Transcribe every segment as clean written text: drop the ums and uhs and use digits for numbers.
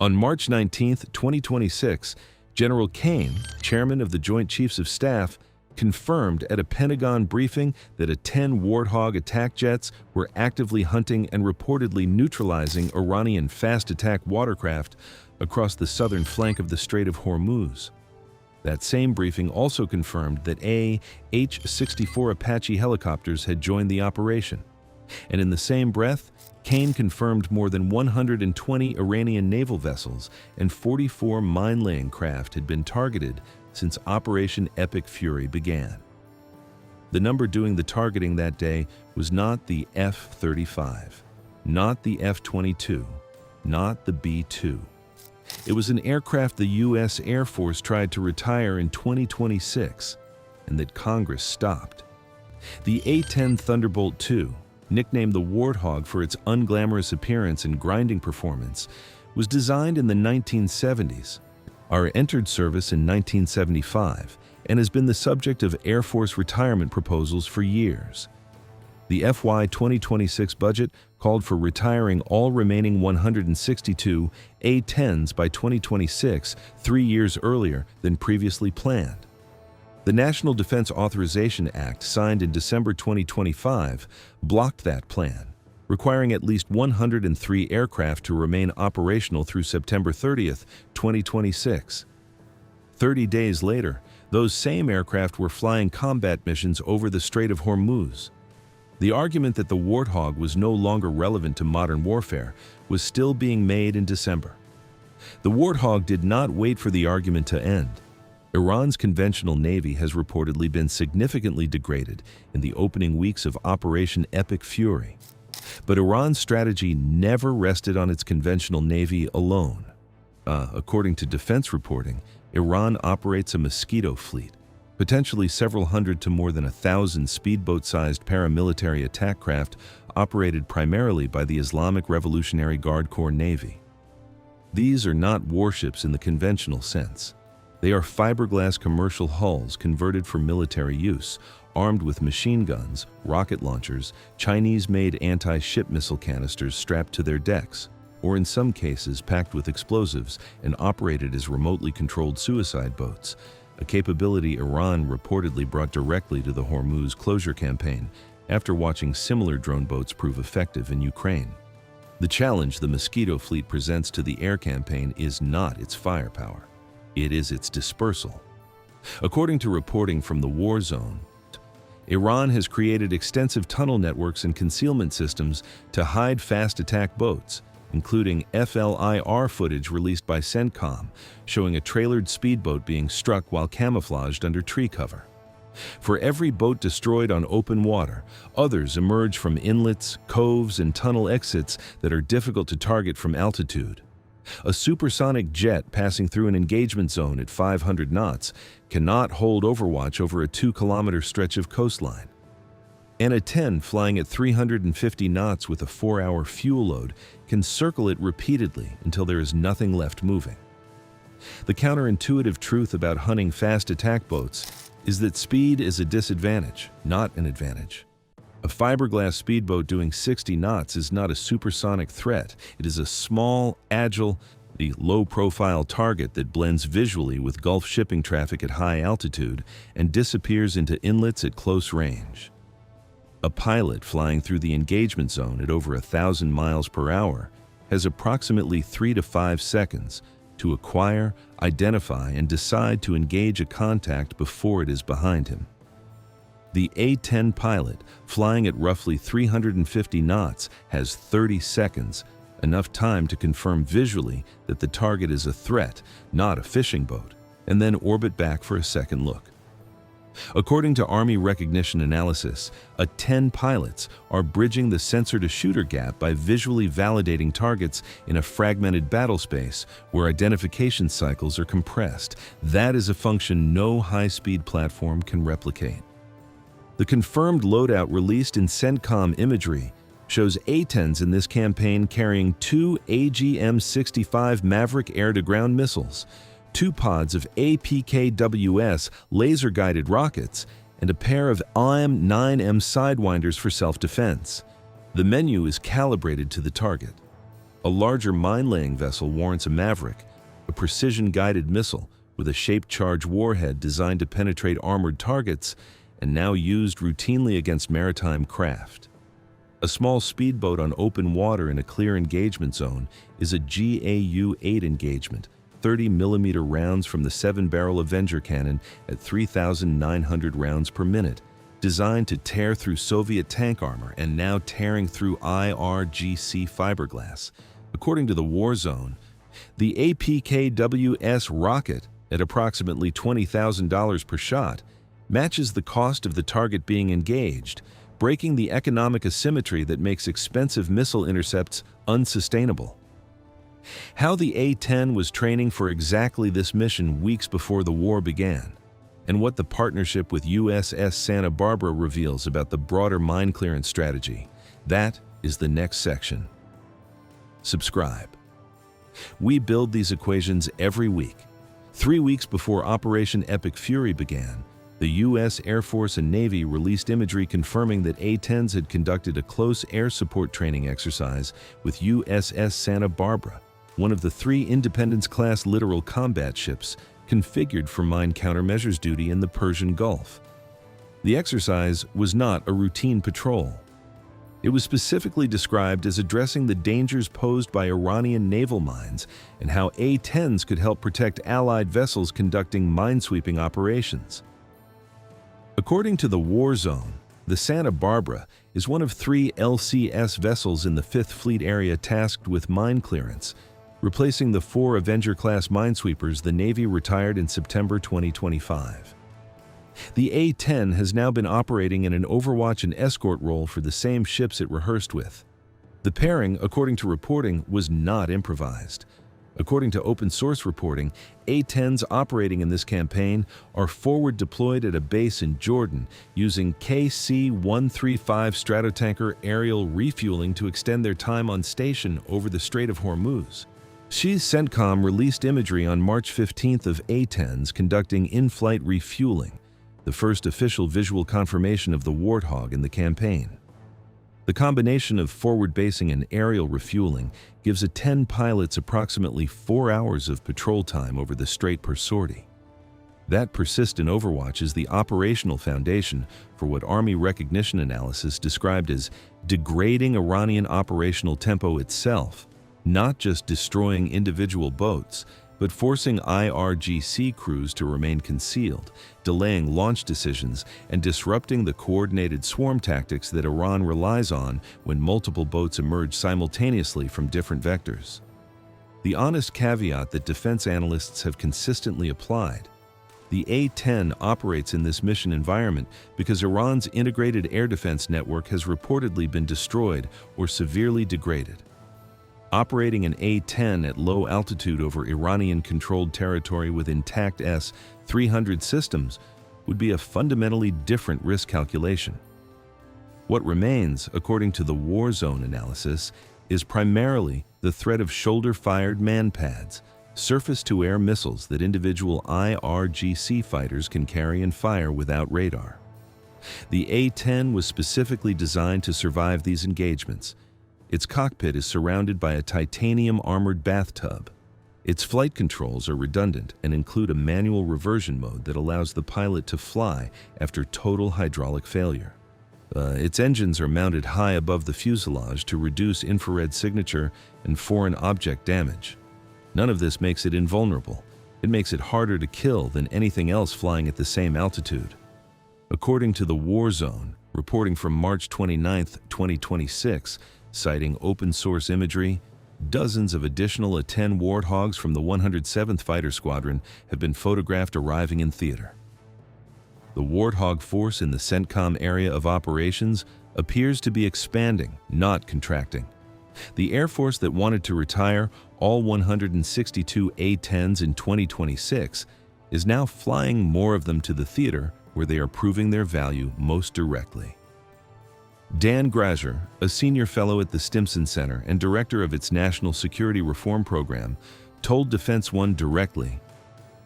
On March 19, 2026, General Caine, chairman of the Joint Chiefs of Staff, confirmed at a Pentagon briefing that A-10 Warthog attack jets were actively hunting and reportedly neutralizing Iranian fast attack watercraft across the southern flank of the Strait of Hormuz. That same briefing also confirmed that H-64 Apache helicopters had joined the operation. And in the same breath, Caine confirmed more than 120 Iranian naval vessels and 44 mine-laying craft had been targeted since Operation Epic Fury began. The number doing the targeting that day was not the F-35, not the F-22, not the B-2. It was an aircraft the U.S. Air Force tried to retire in 2026 and that Congress stopped. The A-10 Thunderbolt II, nicknamed the Warthog for its unglamorous appearance and grinding performance, was designed in the 1970s, entered service in 1975, and has been the subject of Air Force retirement proposals for years. The FY 2026 budget called for retiring all remaining 162 A-10s by 2026, 3 years earlier than previously planned. The National Defense Authorization Act, signed in December 2025, blocked that plan, requiring at least 103 aircraft to remain operational through September 30, 2026. 30 days later, those same aircraft were flying combat missions over the Strait of Hormuz. The argument that the Warthog was no longer relevant to modern warfare was still being made in December. The Warthog did not wait for the argument to end. Iran's conventional navy has reportedly been significantly degraded in the opening weeks of Operation Epic Fury. But Iran's strategy never rested on its conventional navy alone. According to defense reporting, Iran operates a Mosquito fleet, potentially several hundred to more than 1,000 speedboat-sized paramilitary attack craft operated primarily by the Islamic Revolutionary Guard Corps Navy. These are not warships in the conventional sense. They are fiberglass commercial hulls converted for military use, armed with machine guns, rocket launchers, Chinese-made anti-ship missile canisters strapped to their decks, or in some cases packed with explosives and operated as remotely controlled suicide boats, a capability Iran reportedly brought directly to the Hormuz closure campaign after watching similar drone boats prove effective in Ukraine. The challenge the Mosquito fleet presents to the air campaign is not its firepower. It is its dispersal. According to reporting from the war zone, Iran has created extensive tunnel networks and concealment systems to hide fast attack boats, including FLIR footage released by CENTCOM, showing a trailered speedboat being struck while camouflaged under tree cover. For every boat destroyed on open water, others emerge from inlets, coves, and tunnel exits that are difficult to target from altitude. A supersonic jet passing through an engagement zone at 500 knots cannot hold overwatch over a 2-kilometer stretch of coastline. And A-10 flying at 350 knots with a 4-hour fuel load can circle it repeatedly until there is nothing left moving. The counterintuitive truth about hunting fast attack boats is that speed is a disadvantage, not an advantage. A fiberglass speedboat doing 60 knots is not a supersonic threat. It is a small, agile, low-profile target that blends visually with Gulf shipping traffic at high altitude and disappears into inlets at close range. A pilot flying through the engagement zone at over 1,000 miles per hour has approximately 3 to 5 seconds to acquire, identify, and decide to engage a contact before it is behind him. The A-10 pilot, flying at roughly 350 knots, has 30 seconds, enough time to confirm visually that the target is a threat, not a fishing boat, and then orbit back for a second look. According to Army recognition analysis, A-10 pilots are bridging the sensor-to-shooter gap by visually validating targets in a fragmented battle space where identification cycles are compressed. That is a function no high-speed platform can replicate. The confirmed loadout released in CENTCOM imagery shows A-10s in this campaign carrying 2 AGM-65 Maverick air-to-ground missiles, 2 pods of APKWS laser-guided rockets, and a pair of IM-9M sidewinders for self-defense. The menu is calibrated to the target. A larger mine-laying vessel warrants a Maverick, a precision-guided missile with a shaped-charge warhead designed to penetrate armored targets and now used routinely against maritime craft. A small speedboat on open water in a clear engagement zone is a GAU-8 engagement, 30mm rounds from the 7-barrel Avenger cannon at 3,900 rounds per minute, designed to tear through Soviet tank armor and now tearing through IRGC fiberglass. According to the War Zone, the APKWS rocket, at approximately $20,000 per shot, matches the cost of the target being engaged, breaking the economic asymmetry that makes expensive missile intercepts unsustainable. How the A-10 was training for exactly this mission weeks before the war began, and what the partnership with USS Santa Barbara reveals about the broader mine clearance strategy, that is the next section. Subscribe. We build these equations every week. 3 weeks before Operation Epic Fury began, the U.S. Air Force and Navy released imagery confirming that A-10s had conducted a close air support training exercise with USS Santa Barbara, one of the 3 Independence-class littoral combat ships configured for mine countermeasures duty in the Persian Gulf. The exercise was not a routine patrol. It was specifically described as addressing the dangers posed by Iranian naval mines and how A-10s could help protect Allied vessels conducting minesweeping operations. According to the War Zone, the Santa Barbara is one of 3 LCS vessels in the 5th Fleet area tasked with mine clearance, replacing the 4 Avenger-class minesweepers the Navy retired in September 2025. The A-10 has now been operating in an overwatch and escort role for the same ships it rehearsed with. The pairing, according to reporting, was not improvised. According to open-source reporting, A-10s operating in this campaign are forward deployed at a base in Jordan using KC-135 Stratotanker aerial refueling to extend their time on station over the Strait of Hormuz. CENTCOM released imagery on March 15th of A-10s conducting in-flight refueling, the first official visual confirmation of the Warthog in the campaign. The combination of forward basing and aerial refueling gives A-10 pilots approximately 4 hours of patrol time over the strait per sortie. That persistent overwatch is the operational foundation for what Army recognition analysis described as degrading Iranian operational tempo itself, not just destroying individual boats, but forcing IRGC crews to remain concealed, delaying launch decisions, and disrupting the coordinated swarm tactics that Iran relies on when multiple boats emerge simultaneously from different vectors. The honest caveat that defense analysts have consistently applied: the A-10 operates in this mission environment because Iran's integrated air defense network has reportedly been destroyed or severely degraded. Operating an A-10 at low altitude over Iranian-controlled territory with intact S-300 systems would be a fundamentally different risk calculation. What remains, according to the War Zone analysis, is primarily the threat of shoulder-fired MANPADS, surface-to-air missiles that individual IRGC fighters can carry and fire without radar. The A-10 was specifically designed to survive these engagements. Its cockpit is surrounded by a titanium-armored bathtub. Its flight controls are redundant and include a manual reversion mode that allows the pilot to fly after total hydraulic failure. Its engines are mounted high above the fuselage to reduce infrared signature and foreign object damage. None of this makes it invulnerable. It makes it harder to kill than anything else flying at the same altitude. According to the War Zone, reporting from March 29, 2026, citing open-source imagery, dozens of additional A-10 Warthogs from the 107th Fighter Squadron have been photographed arriving in theater. The Warthog force in the CENTCOM area of operations appears to be expanding, not contracting. The Air Force that wanted to retire all 162 A-10s in 2026 is now flying more of them to the theater where they are proving their value most directly. Dan Grazier, a senior fellow at the Stimson Center and director of its National Security Reform Program, told Defense One directly,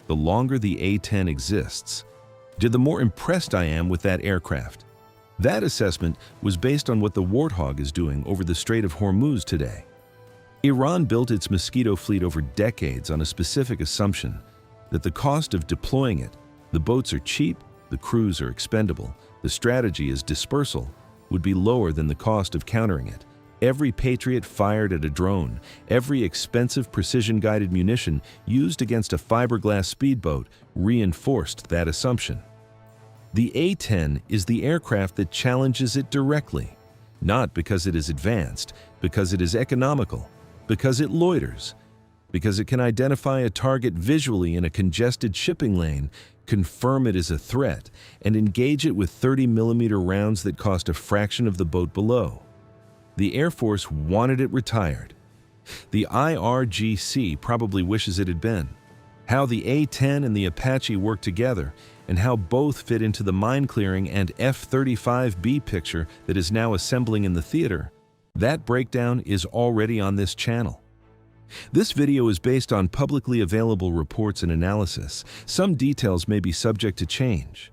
"The longer the A-10 exists, the more impressed I am with that aircraft. That assessment was based on what the Warthog is doing over the Strait of Hormuz today. Iran built its Mosquito fleet over decades on a specific assumption that the cost of deploying it, the boats are cheap, the crews are expendable, the strategy is dispersal, would be lower than the cost of countering it. Every Patriot fired at a drone, every expensive precision-guided munition used against a fiberglass speedboat reinforced that assumption. The A-10 is the aircraft that challenges it directly, not because it is advanced, because it is economical, because it loiters, because it can identify a target visually in a congested shipping lane, confirm it is a threat, and engage it with 30mm rounds that cost a fraction of the boat below. The Air Force wanted it retired. The IRGC probably wishes it had been. How the A-10 and the Apache work together, and how both fit into the mine-clearing and F-35B picture that is now assembling in the theater, that breakdown is already on this channel. This video is based on publicly available reports and analysis. Some details may be subject to change.